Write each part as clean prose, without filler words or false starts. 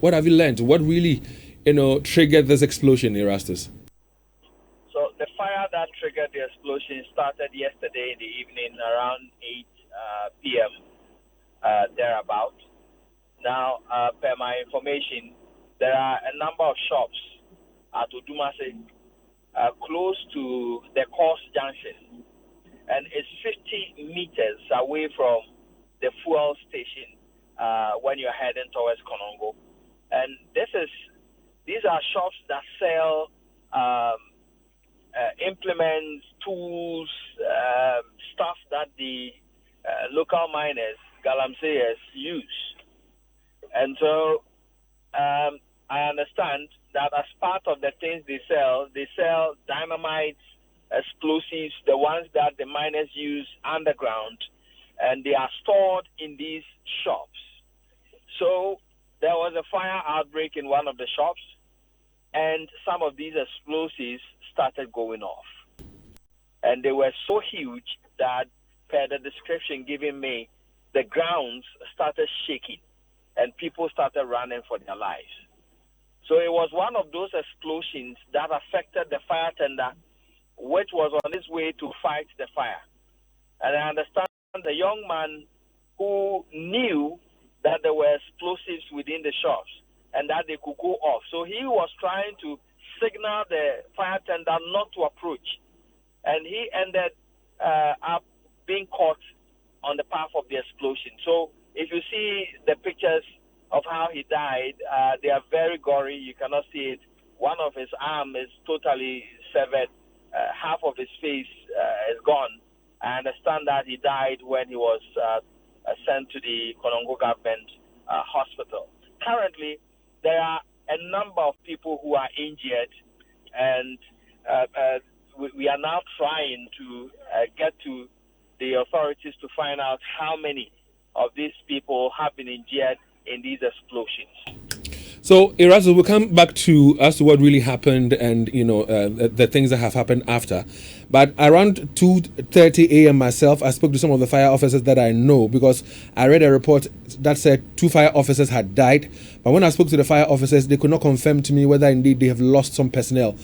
What have you learned? What really, triggered this explosion, Erastus? So the fire that triggered the explosion started yesterday in the evening around 8 p.m. Thereabout. Now, per my information, there are a number of shops at Odumasi close to the course junction, and it's 50 meters away from the fuel station when you're heading towards Konongo. And these are shops that sell implements, tools, stuff that the local miners, galamseyers, use. And so I understand that as part of the things they sell dynamite, explosives, the ones that the miners use underground, and they are stored in these shops. So there was a fire outbreak in one of the shops, and some of these explosives started going off. And they were so huge that, per the description given me, the grounds started shaking and people started running for their lives. So it was one of those explosions that affected the fire tender, which was on its way to fight the fire. And I understand the young man who knew that there were explosives within the shops and that they could go off. So he was trying to signal the fire tender not to approach. And he ended up being caught on the path of the explosion. So if you see the pictures of how he died, they are very gory. You cannot see it. One of his arms is totally severed. Half of his face is gone. I understand that he died when he was sent to the Konongo government hospital. Currently, there are a number of people who are injured, and we are now trying to get to the authorities to find out how many of these people have been injured in these explosions. So, Erasmus, we'll come back to as to what really happened and, the things that have happened after. But around 2:30 a.m. myself, I spoke to some of the fire officers that I know because I read a report that said 2 fire officers had died. But when I spoke to the fire officers, they could not confirm to me whether indeed they have lost some personnel.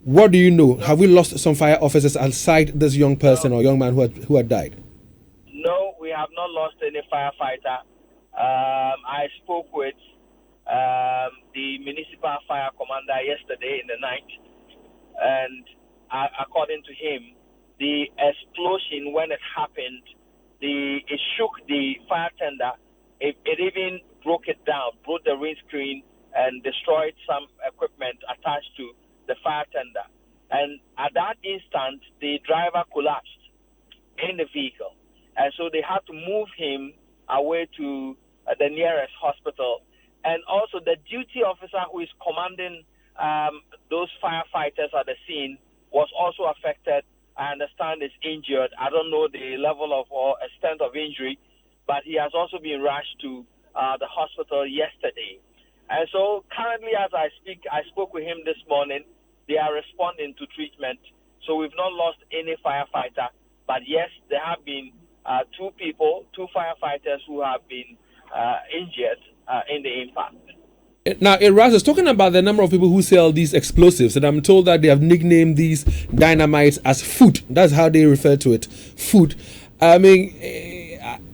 What do you know? Have we lost some fire officers aside this young person or young man who had died? No, we have not lost any firefighter. I spoke with the municipal fire commander yesterday in the night, and according to him, the explosion, when it happened, it shook the fire tender. It even broke it down, broke the windscreen, and destroyed some equipment attached to the fire tender. And at that instant, the driver collapsed in the vehicle. And so they had to move him away to the nearest hospital. And also the duty officer who is commanding those firefighters at the scene was also affected. I understand is injured. I don't know the level of or extent of injury, but he has also been rushed to the hospital yesterday. And so currently as I speak, I spoke with him this morning. They are responding to treatment. So we've not lost any firefighter. But yes, there have been 2 firefighters who have been injured in the impact. Now, Erasmus, talking about the number of people who sell these explosives, and I'm told that they have nicknamed these dynamites as food. That's how they refer to it, food. I mean,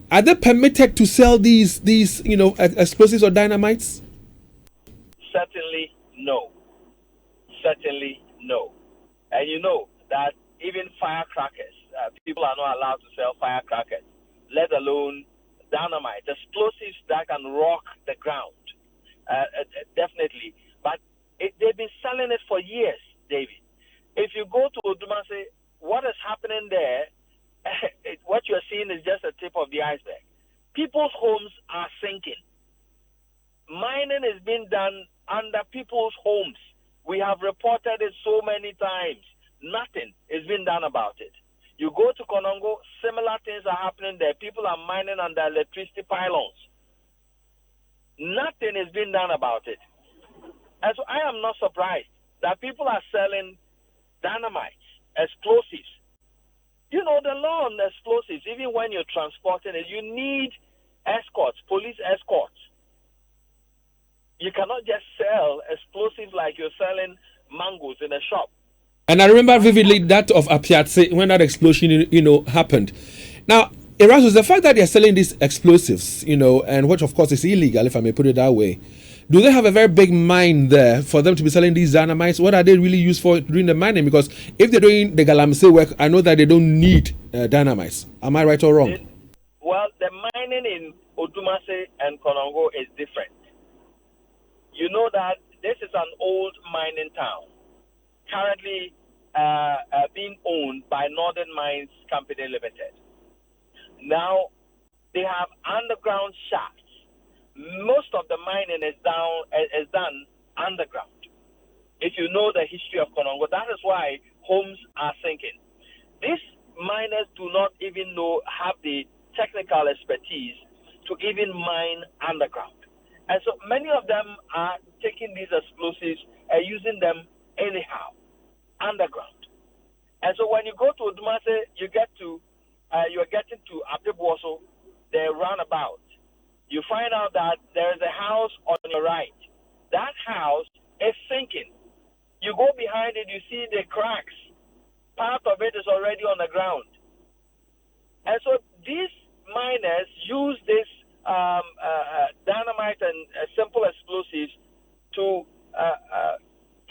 are they permitted to sell these explosives or dynamites? Certainly no. Certainly no. And you know that even firecrackers, people are not allowed to sell firecrackers, let alone dynamite, explosives that can rock the ground. Definitely. But they've been selling it for years, David. If you go to Odumasi, what is happening there, what you're seeing is just a tip of the iceberg. People's homes are sinking. Mining is being done under people's homes. We have reported it so many times. Nothing is being done about it. You go to Konongo, similar things are happening there. People are mining under electricity pylons. Nothing is being done about it. And so I am not surprised that people are selling dynamites, explosives. You know, the law on explosives, even when you're transporting it, you need escorts, police escorts. You cannot just sell explosives like you're selling mangoes in a shop. And I remember vividly that of Apiatse when that explosion, happened. Now, Erasmus, the fact that they're selling these explosives, and which of course is illegal, if I may put it that way, do they have a very big mine there for them to be selling these dynamites? What are they really used for during the mining? Because if they're doing the Galamsey work, I know that they don't need dynamites. Am I right or wrong? Well, the mining in Odumasi and Konongo is different. You know that this is an old mining town, currently being owned by Northern Mines Company Limited. Now, they have underground shafts. Most of the mining is done underground. If you know the history of Konongo, that is why homes are sinking. These miners do not even have the technical expertise to even mine underground. And so many of them are taking these explosives and using them anyhow, underground. And so when you go to Odumase, you're getting to Apibuoso, the roundabout. You find out that there is a house on your right. That house is sinking. You go behind it, you see the cracks. Part of it is already on the ground. And so these miners use this dynamite and simple explosives to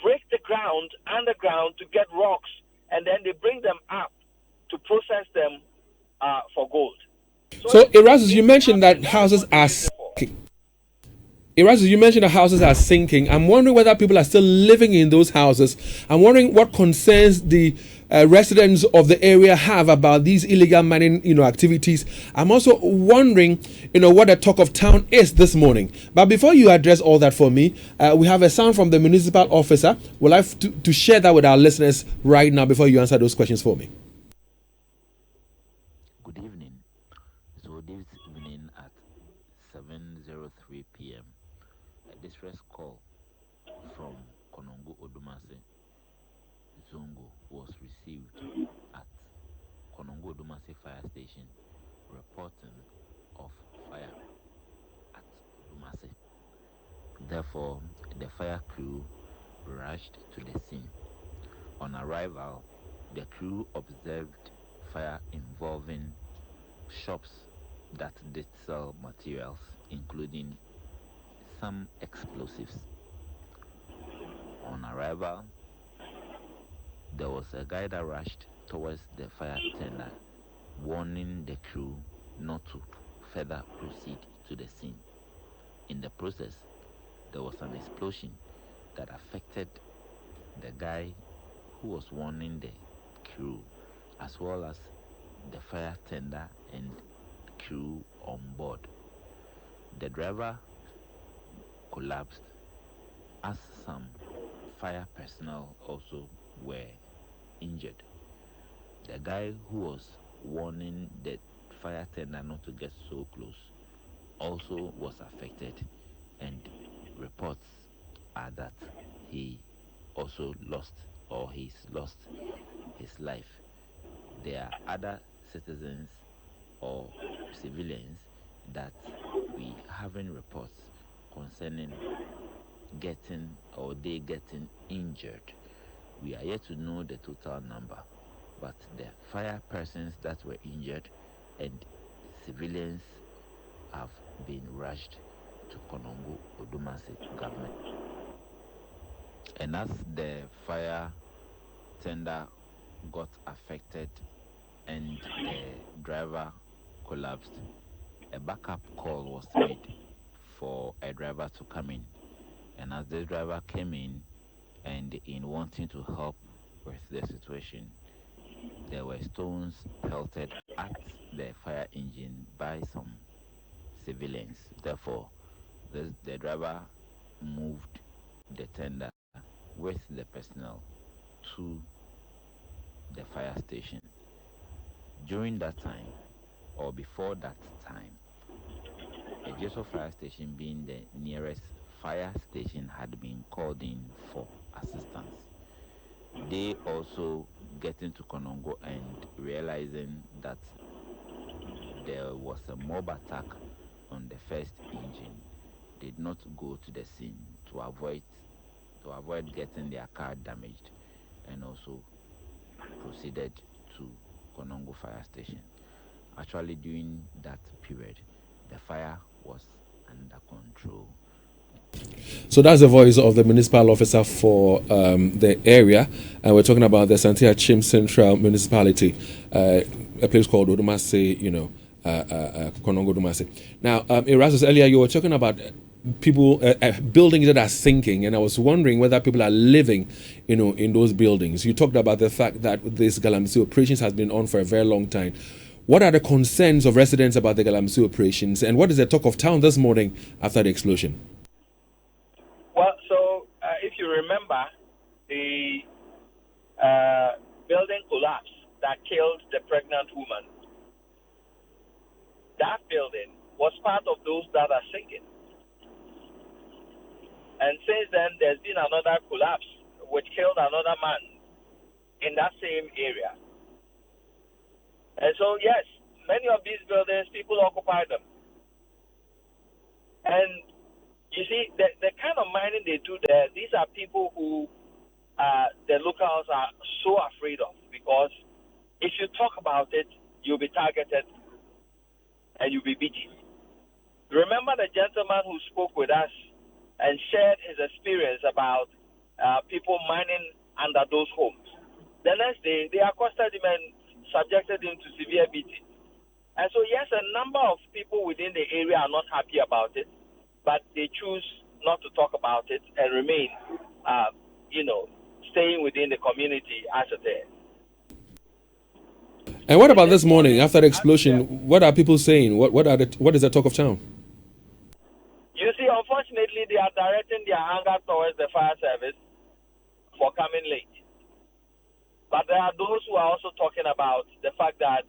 break the ground underground to get rocks, and then they bring them up to process them for gold. So Erasmus, you mentioned that houses are sinking. Erasmus, you mentioned that houses are sinking. I'm wondering whether people are still living in those houses. I'm wondering what concerns the residents of the area have about these illegal mining, activities. I'm also wondering, what the talk of town is this morning. But before you address all that for me, we have a sound from the municipal officer. We'd like to share that with our listeners right now before you answer those questions for me. Good evening. So this evening at 7:03 p.m. a distress call from Konongo Odumasi Zongo was received at Konongo Odumasi Fire Station reporting of fire at Odumasi. Therefore, the fire crew rushed to the scene. On arrival, the crew observed fire involving shops that did sell materials, including some explosives. On arrival, there was a guy that rushed towards the fire tender, warning the crew not to further proceed to the scene. In the process, there was an explosion that affected the guy who was warning the crew, as well as the fire tender and crew on board. The driver collapsed, as some fire personnel also were injured. The guy who was warning the fire tender not to get so close also was affected, and reports are that he also lost his life. There are other citizens or civilians that we haven't reports concerning getting injured. We are yet to know the total number, but the fire persons that were injured and civilians have been rushed to Konongo Odumasi government. And as the fire tender got affected and the driver collapsed, a backup call was made for a driver to come in. And as the driver came in, and in wanting to help with the situation, there were stones pelted at the fire engine by some civilians. Therefore, the driver moved the tender with the personnel to the fire station. During that time, or before that time, a Jeso fire station, being the nearest fire station, had been called in for assistance. They also getting to Konongo and realizing that there was a mob attack on the first engine, did not go to the scene to avoid getting their car damaged, and also proceeded to Konongo Fire Station. Actually, during that period, the fire was under control. So that's the voice of the municipal officer for the area, and we're talking about the Santia Chim Central Municipality, a place called Odumasi, Konongo Odumasi. Now, Erasmus, earlier you were talking about people, buildings that are sinking, and I was wondering whether people are living, in those buildings. You talked about the fact that this Galamsey operations has been on for a very long time. What are the concerns of residents about the Galamsey operations, and what is the talk of town this morning after the explosion? Well, so if you remember, the building collapse that killed the pregnant woman, that building was part of those that are sinking. And since then, there's been another collapse which killed another man in that same area. And so, yes, many of these buildings, people occupy them. And you see, the kind of mining they do there, these are people who the locals are so afraid of, because if you talk about it, you'll be targeted and you'll be beaten. Remember the gentleman who spoke with us and shared his experience about people mining under those homes. The next day, they accosted him and subjected him to severe beating. And so, yes, a number of people within the area are not happy about it, but they choose not to talk about it and remain, staying within the community as it is. And what about this morning after the explosion? What are people saying? What is the talk of town? You see, unfortunately, they are directing their anger towards the fire service for coming late. But there are those who are also talking about the fact that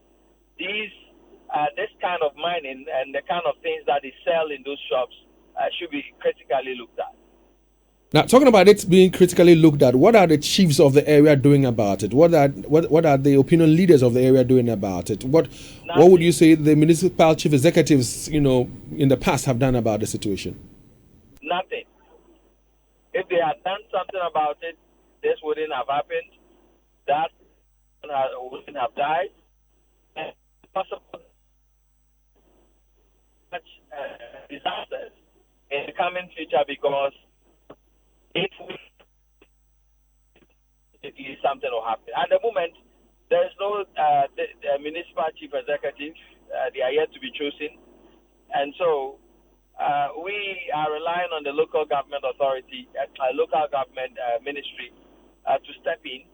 this kind of mining and the kind of things that they sell in those shops should be critically looked at. Now, talking about it being critically looked at, what are the chiefs of the area doing about it? What are the opinion leaders of the area doing about it? What would you say the municipal chief executives, in the past have done about the situation? Nothing. If they had done something about it, this wouldn't have happened. That wouldn't have died. And possible disasters in the coming future, because if something will happen. At the moment, there is no the municipal chief executive. They are yet to be chosen. And so we are relying on the local government authority, local government ministry to step in.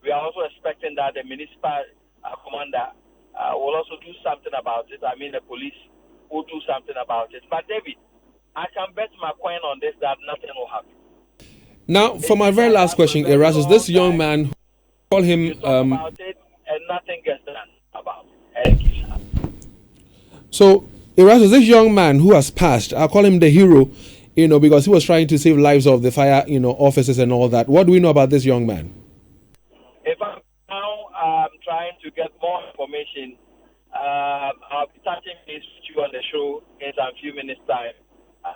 We are also expecting that the municipal commander will also do something about it. I mean, the police will do something about it. But David, I can bet my coin on this that nothing will happen. Now, for my very last question, Erasmus, this young man, call him. You talk about it and nothing gets done about it. Thank you, sir. So, Erasmus, this young man who has passed, I'll call him the hero, because he was trying to save lives of the fire, officers and all that. What do we know about this young man? If I'm now trying to get more information, I'll be touching base with you on the show in some few minutes' time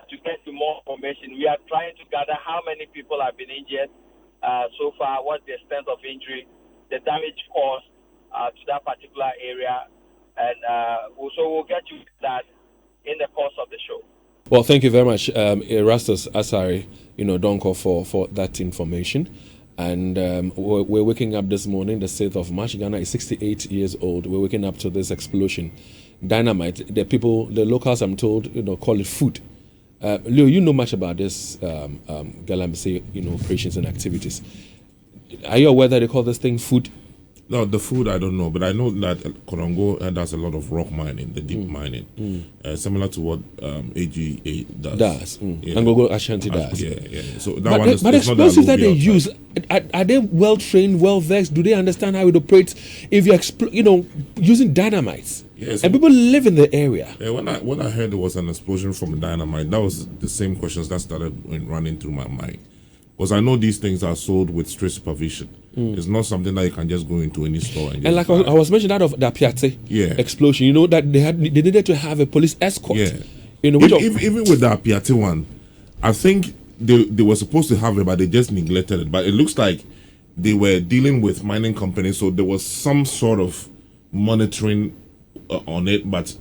to get you more information. We are trying to gather how many people have been injured so far, what's the extent of injury, the damage caused to that particular area, and also we'll get you that in the course of the show. Well, thank you very much, Erastus Asari, Donko, for that information. And we're waking up this morning, the 6th of March. Ghana is 68 years old. We're waking up to this explosion. Dynamite. The locals, I'm told, call it food. Leo, you know much about this Galamsey, operations and activities. Are you aware that they call this thing food? No, the food I don't know, but I know that Konongo does a lot of rock mining, the deep mining, similar to what AGA does. Yeah. Angogo Ashanti does. Yeah. So that but one is, but it's explosives not that they use, are they well trained, well versed? Do they understand how it operates? If you're using dynamites, yes, and people live in the area. Yeah, when I heard there was an explosion from dynamite, that was the same questions that started running through my mind. Because I know these things are sold with strict supervision. It's not something that you can just go into any store and like I was mentioning that of the Piazza explosion. That they needed to have a police escort. Yeah. You know, even with the Apiati one, I think they were supposed to have it, but they just neglected it. But it looks like they were dealing with mining companies, so there was some sort of monitoring on it, but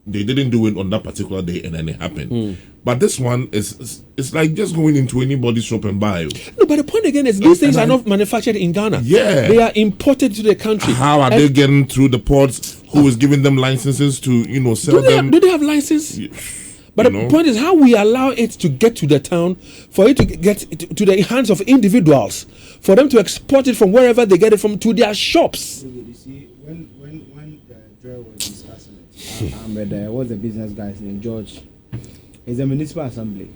they didn't do it on that particular day, and then it happened. But this one it's like just going into anybody's shop and buy. No, but the point again is these things are not manufactured in Ghana. Yeah, they are imported to the country. How are they getting through the ports? Who is giving them licenses to sell them? Do they have license? But the point is how we allow it to get to the town, for it to get to the hands of individuals, for them to export it from wherever they get it from to their shops. You see, when Joel was discussing it, what's the business guy's name? George. It's a municipal assembly.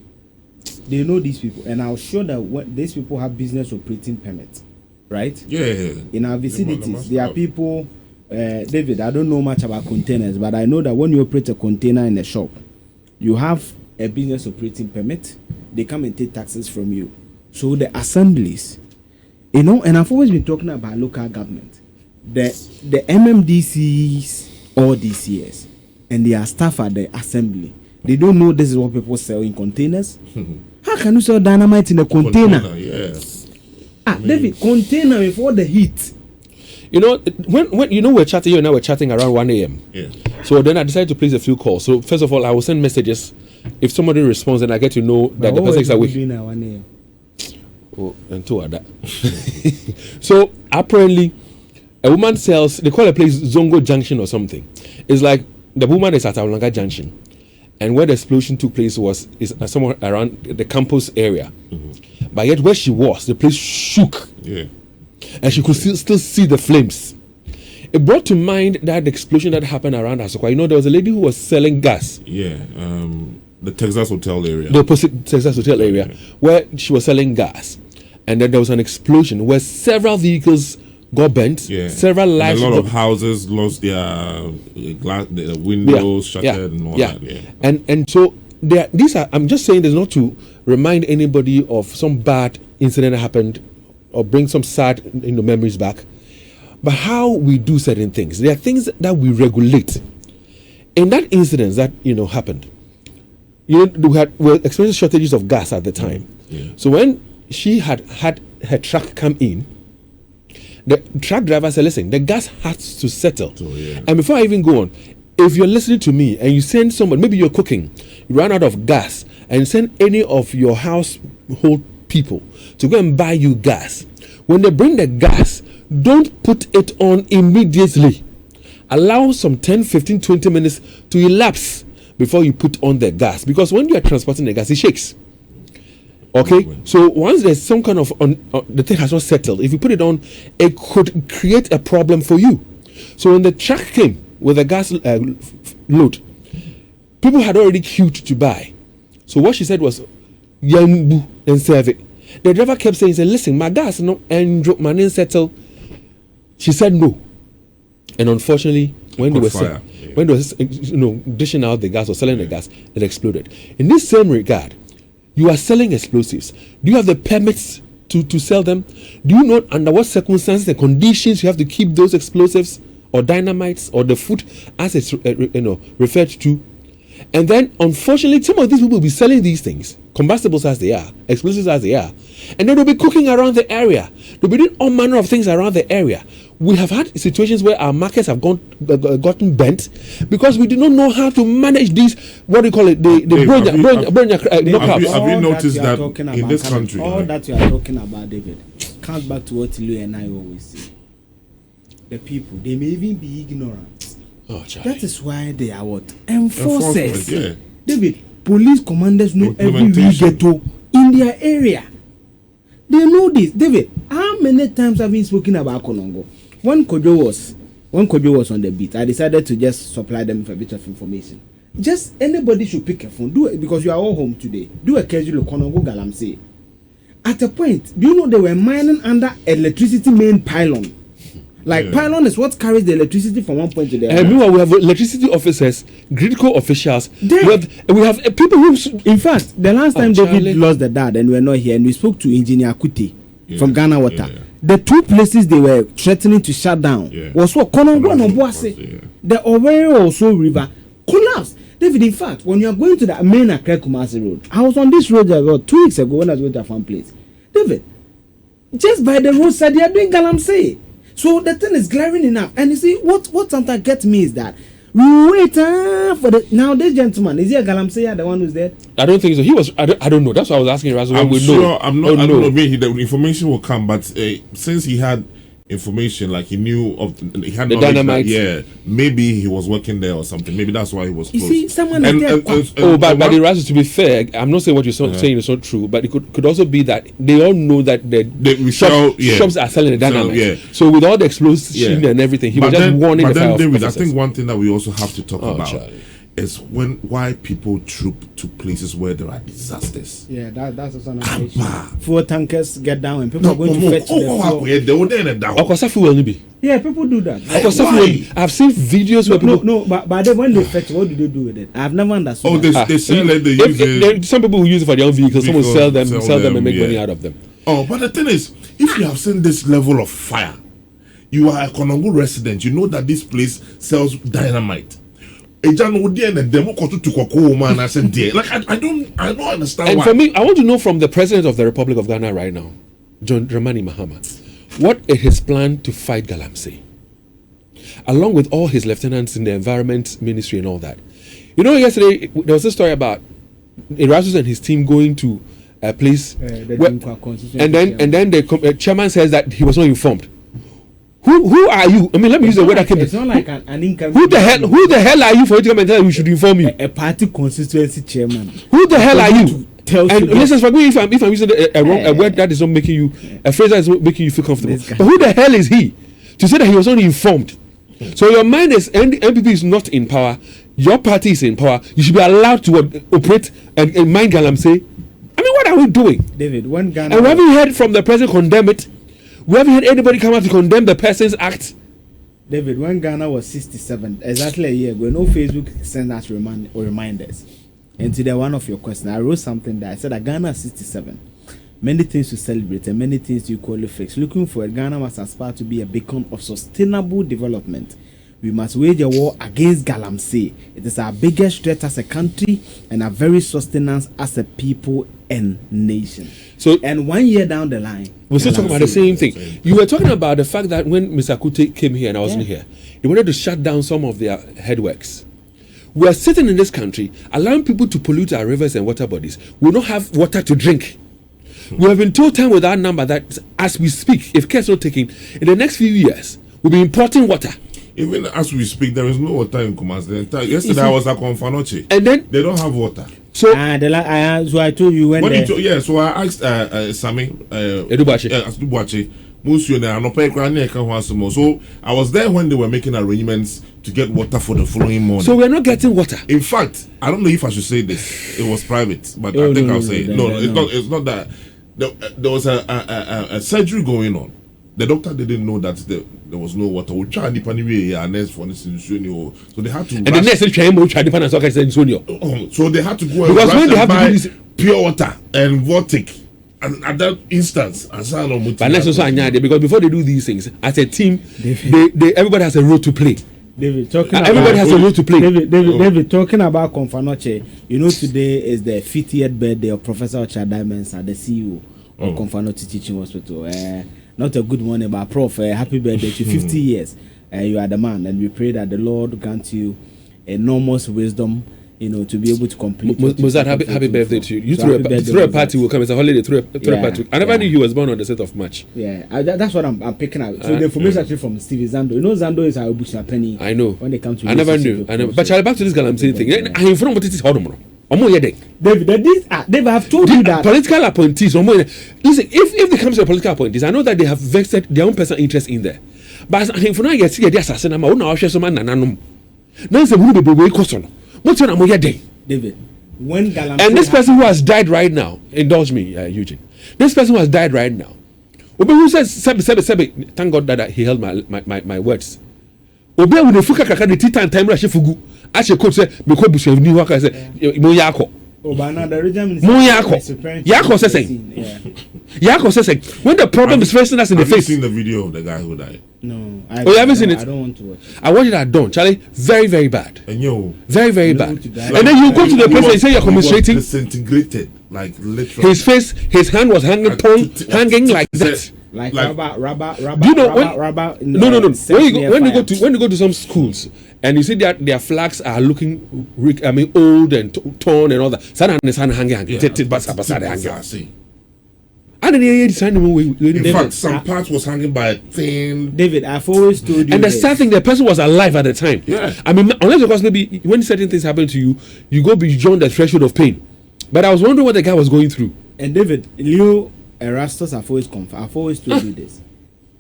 They know these people, and I'll show that these people have business operating permits, right? Yeah. In our vicinities, there are people. David, I don't know much about containers, but I know that when you operate a container in a shop, you have a business operating permit. They come and take taxes from you. So the assemblies, and I've always been talking about local government, the MMDCs or DCS, and their staff at the assembly. They don't know this is what people sell in containers. How can you sell dynamite in a container? David, container with all the heat. You know, when we're chatting, you and I were chatting around 1 a.m. Yeah. So then I decided to place a few calls. So first of all, I will send messages. If somebody responds, then I get to know that the person is awake. Oh, and two are that. So apparently, a woman sells. They call a place Zongo Junction or something. It's like the woman is at Aulanga Junction, and where the explosion took place is somewhere around the campus area. But yet where she was, the place shook. Yeah. And she could still see the flames. It brought to mind that explosion that happened around Asokwa. You know, there was a lady who was selling gas. Yeah, the Texas Hotel area. The opposite Texas Hotel area, where she was selling gas. And then there was an explosion where several vehicles got bent. Yeah. Several lights. And a lot of houses lost their windows shattered and all that. Yeah. And so these are. I'm just saying this not to remind anybody of some bad incident that happened or bring some sad memories back, but how we do certain things. There are things that we regulate. In that incident that happened, we were experiencing shortages of gas at the time. Yeah. So when she had her truck come in, the truck driver said, "Listen, the gas has to settle." And before I even go on, if you're listening to me and you send someone, maybe you're cooking, you run out of gas, and send any of your household people to go and buy you gas. When they bring the gas, don't put it on immediately. Allow some 10, 15, 20 minutes to elapse before you put on the gas, because when you are transporting the gas, it shakes. Okay, so once there's some kind of the thing has not settled, if you put it on, it could create a problem for you. So when the truck came with the gas load, people had already queued to buy. So what she said was, "Yambu and serve it." The driver kept saying, "Listen, my gas no and my name settle." She said no, and unfortunately, when they were dishing out the gas or selling the gas, it exploded. In this same regard, you are selling explosives. Do you have the permits to sell them? Do you know under what circumstances and conditions you have to keep those explosives or dynamites or the food as it's referred to? And then, unfortunately, some of these people will be selling these things, combustibles as they are, explosives as they are, and then they'll be cooking around the area. They'll be doing all manner of things around the area. We have had situations where our markets have gotten bent because we do not know how to manage these, what do you call it, the knockouts. Have you noticed that in this country? All that you are talking about, David, comes back to what Lou and I always say. The people, they may even be ignorant. Oh, that is why they are what? Enforcers. Yeah. David, police commanders know every ghetto in their area. They know this. David, how many times have we spoken about Konongo? When Kojo was on the beat, I decided to just supply them with a bit of information. Just anybody should pick a phone. Do it because you are all home today. Do a casual Konongo Galamsey. At a point, do you know they were mining under electricity main pylon? Pylon is what carries the electricity from one point to the other. Meanwhile, we have electricity officers, critical officials. We have people who... In fact, the last time David lost the dad and we were not here, and we spoke to Engineer Kuti from Ghana Water. Yeah. The two places they were threatening to shut down was what? Konongo and Obuasi. The Owerri also river collapsed. David, in fact, when you are going to the main Accra Kumasi road, I was on this road about 2 weeks ago when I was going to a farm place. David, just by the roadside, they are doing galamsey. So the thing is glaring enough. And you see, what sometimes gets me is that we wait for the now this gentleman, is he a galamsey, the one who's there? I don't think so. He was. I don't know. That's why I was asking. I'm sure. I don't know. The information will come, but since he had information, like he knew of, he had the dynamite. Maybe he was working there or something. Maybe that's why he was. You close. see, someone like that. But the Razzles, to be fair, I'm not saying what you're saying is not true, but it could also be that they all know that shops are selling the dynamite. So with all the explosion and everything, he was just warning the fire David, I think one thing that we also have to talk about is why people troop to places where there are disasters. Yeah, that's also another issue. Fuel tankers get down and people are going to fetch the fuel. Yeah, people do that. I've seen videos where people... No, but then when they fetch, what do they do with it? I've never understood. They sell it, they use it. Some people will use it for their own vehicles, some will sell them and make money out of them. But the thing is, if you have seen this level of fire, you are a Konongo resident, you know that this place sells dynamite. Like I don't understand. And for me, I want to know from the President of the Republic of Ghana right now, John Dramani Mahama, what is his plan to fight galamsey, along with all his lieutenants in the Environment Ministry and all that. You know, yesterday there was a story about Erasmus and his team going to a place, and then the chairman says that he was not informed. Who are you? I mean, let me use the word that came. It's not like an income. Who the hell are you for you to come and tell me we should inform you? A party constituency chairman. Who the hell are you? And listen, for me, if I'm using a word that is not making you, a phrase that is not making you feel comfortable. But who the hell is he to say that he was only informed? So your mind is NPP is not in power. Your party is in power. You should be allowed to operate and mind galamsey. I mean, what are we doing, David? When Ghana and we haven't heard from the president condemn it. We haven't had anybody come out to condemn the person's act. David, when Ghana was 67, exactly a year ago, no Facebook sent us reminders. And today, one of your questions, I wrote something that I said that Ghana is 67. Many things to celebrate and many things to equally fix. Looking for it, Ghana must aspire to be a beacon of sustainable development. We must wage a war against galamsey. It is our biggest threat as a country and our very sustenance as a people and nation. So, and 1 year down the line, we're still talking about the same thing. You were talking about the fact that when Mr. Kute came here and I wasn't here, they wanted to shut down some of their headworks. We are sitting in this country, allowing people to pollute our rivers and water bodies. We don't have water to drink. We have been told time without number that as we speak, if care is not taken, in the next few years, we'll be importing water. Even as we speak, there is no water in Kumasi. Yesterday I was at Konfanoche. And then they don't have water. So, so I told you when so I asked Sami Edubache. So I was there when they were making arrangements to get water for the following morning. So we're not getting water. In fact, I don't know if I should say this. It was private, but I think I'll say it. No, it's not that. There was a surgery going on. The doctor didn't know that there was no water. We tried So they had to. And the next so they had to go and because when they have to do this pure water and Vortic. And at that instance, because before they do these things, as a team, they everybody has a role to play. David, everybody has a role to play. David, talking about Konfanoche, you know today is the 50th birthday of Professor Ocha Diamonds, the CEO of Konfanoche Teaching Hospital. Not a good morning, but Prof, happy birthday to 50 years. You are the man, and we pray that the Lord grant you enormous wisdom, to be able to complete. Mozart, happy birthday to you. You throw a party will come. It's a holiday. Throw a party. I never knew he was born on the 7th of March. Yeah, that's what I'm picking up. So the information actually from Stevie Zando. Zando is our Bushra Penny. I know. When they come to, I never knew. But back to this galamsey thing. I inform what it is. David, David, have told you that political appointees. Listen, if they come to the political appointees, I know that they have vested their own personal interest in there. But if now you see the assassin, I'm not sure some man nanum. Now it's a little bit way question. What's your name? David, when galamsey and this person who has died right now, indulge me, Eugene. This person who has died right now. Who says Sebi, thank God that he held my words. Obe with the fuka kaka the titan time rush fugu. Ashe coach say because busu ni waka say mo yako. Obana the region mo yako. Yako say. Yako says like, when the problem is facing us in the face. Have you seen the video of the guy who died? No. Oh, you haven't seen it? I don't want to watch it. I watched it at dawn, Charlie. Very, very bad. And yo, very, very You bad. want to die. And then you go to the place and you say you're he was commiserating. disintegrated, like literally. His face, his hand was hanging like that. Like Like- rubber. Do you know when? Rubber. No. When you go to some schools and you see that their flags are looking, old and torn and all that. Sana and sana hanging. See. And then In fact, some parts was hanging by a thin. David, I've always told you. and the this. sad thing, the person was alive at the time. Yeah. I mean, unless because maybe when certain things happen to you, you go beyond the threshold of pain. But I was wondering what the guy was going through. And David, Leo Erastus have always confirmed. I've always told you this.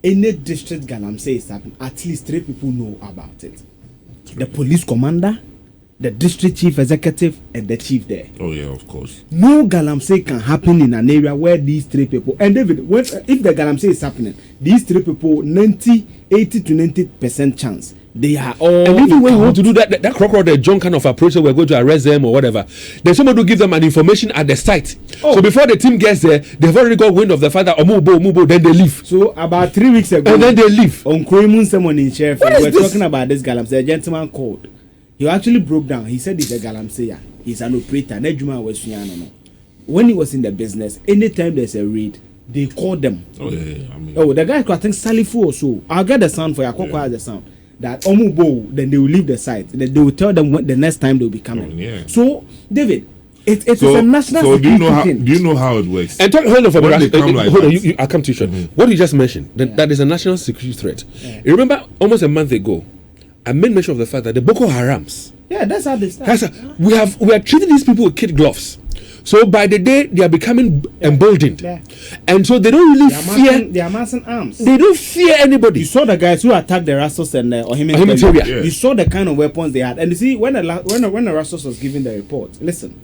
Any district Galamsey is happening, at least 3 people know about it. The police commander, the district chief executive, and the chief there. Oh yeah, of course. No Galamsey can happen in an area where these 3 people. And David, if the Galamsey is happening, these 3 people, 80 to 90% chance. They are all. And even when we want to do that crocodile the John kind of approach, so we're going to arrest them or whatever, there's somebody who give them an information at the site. Oh. So before the team gets there, they've already got wind of the fact that Mubo, then they leave. So about 3 weeks ago, And then they leave. on Kremun someone in Sheriff, What is we're this? talking about this Galamsey. A gentleman called. He actually broke down. He said he's a Galamsey. He's an operator. Nejuma was no. When he was in the business, anytime there's a raid, they call them. Oh yeah. I mean. Oh, the guy I think Salifu or so. I'll get the sound for you. I'll has the sound. That Omubo, then they will leave the site. Then they will tell them when the next time they will be coming. Oh, yeah. So, David, it is So, a national so do you know how? thing. Do you know how it works? And hold on for When me. they come like Hold on, that. I'll come to you short. What you just mentioned, that is a national security threat. You remember almost a month ago, I made mention of the fact that the Boko Harams, Yeah, that's how they start. we are treating these people with kid gloves. So by the day they are becoming emboldened, Yeah. and so they don't really fear. They are amassing arms. They don't fear anybody. You saw the guys who attacked the Rastos and Ohimen Ohimen Teria. Teria. Yeah. You saw the kind of weapons they had. And you see, when the Rastos was giving the report, listen,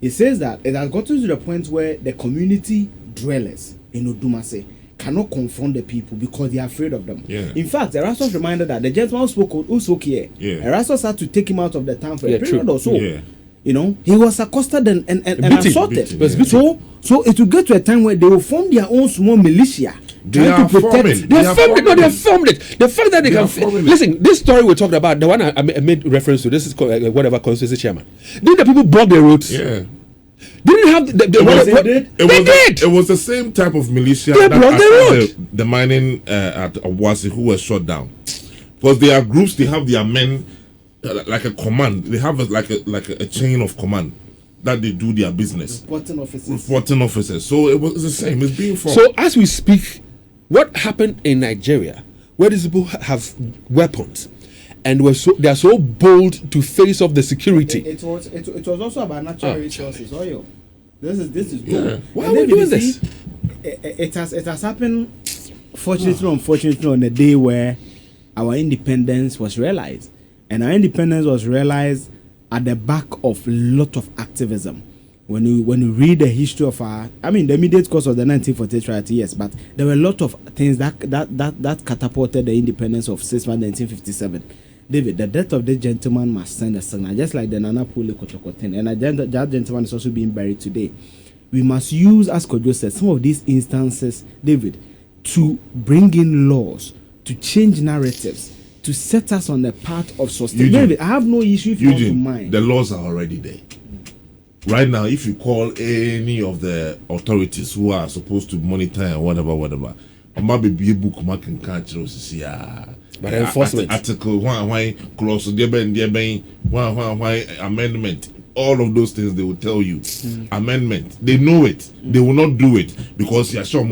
he says that it has gotten to the point where the community dwellers in Odumasi cannot confront the people because they are afraid of them. Yeah. In fact, the Rastos reminded that the gentleman who spoke here, Yeah. the Rastos had to take him out of the town for a period true. or so. Yeah. You know, he was accosted and Beaten. assaulted. Beaten, yeah. So it will get to a time where they will form their own small militia. They trying are to protect. forming. They They have are formed it. No, they have forming formed it. The fact that they They can are forming it. listen. This story we talked about, the one I made reference to. This is called whatever constituency chairman. Didn't the people block the roads? Yeah. Didn't have the It was, they did? They it was the same type of militia They that blocked the road. attacked the mining at Awasi who was shot down. Because they are groups, they have their men like a command. They have a chain of command that they do their business. Reporting officers. 14 officers. So it's the same. It's being formed. So as we speak, what happened in Nigeria, where these people have weapons, and they are so bold to face off the security. It was also about natural resources. Oil. This is Yeah. good. Why And are we then doing you this? see, It has happened. Fortunately, unfortunately, on the day where our independence was realized, and our independence was realized at the back of a lot of activism. When you read the history of the immediate cause of the 1948 riot, yes, but there were a lot of things that catapulted the independence of 6 March 1957. David, the death of this gentleman must send a signal, just like the Nana Pule Kotokoten, and that gentleman is also being buried today. We must use, as Kojo said, some of these instances, David, to bring in laws, to change narratives, to set us on the path of sustainability. David, I have no issue if you want to mind. The laws are already there. Right now, if you call any of the authorities who are supposed to monitor and whatever, I might be a book marking countries, But enforcement. Article why clause why amendment. All of those things they will tell you. Amendment. They know it. They will not do it because you are sure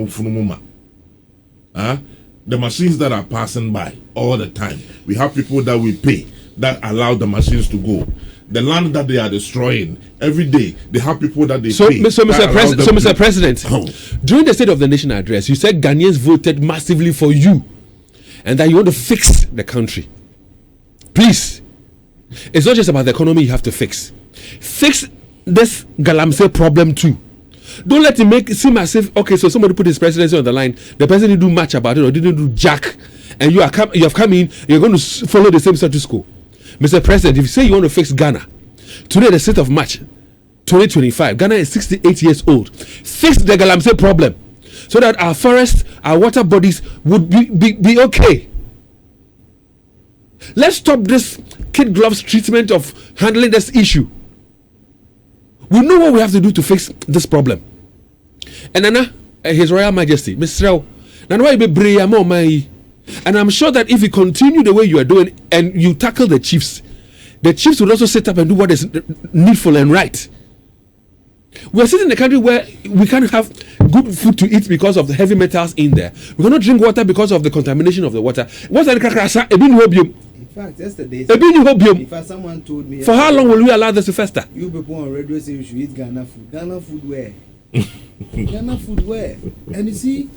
the machines that are passing by all the time. We have people that we pay that allow the machines to go. The land that they are destroying every day, they have people that they pay. Mr. President, during the State of the Nation address, you said Ghanaians voted massively for you, and that you want to fix the country. Please, it's not just about the economy you have to fix. Fix this Galamsey problem too. Don't let it seem as if, okay, so somebody put his presidency on the line, the person didn't do much about it or didn't do jack, and you have come in, you're going to follow the same status quo. Mr. President, if you say you want to fix Ghana, today the 6th of March 2025, Ghana is 68 years old. Fix the Galamsey problem. so that our forests, our water bodies would be okay. Let's stop this kid gloves treatment of handling this issue. We know what we have to do to fix this problem. And Nana, His Royal Majesty, Mr. Nana, and I'm sure that if you continue the way you are doing and you tackle the chiefs will also sit up and do what is needful and right. We are sitting in a country where we can't have good food to eat because of the heavy metals in there. We cannot drink water because of the contamination of the water. In fact, yesterday, in fact, someone told me. For how long will we allow this to fester? You people on radio say you should eat Ghana food. Ghana food where? Ghana food where? And you see,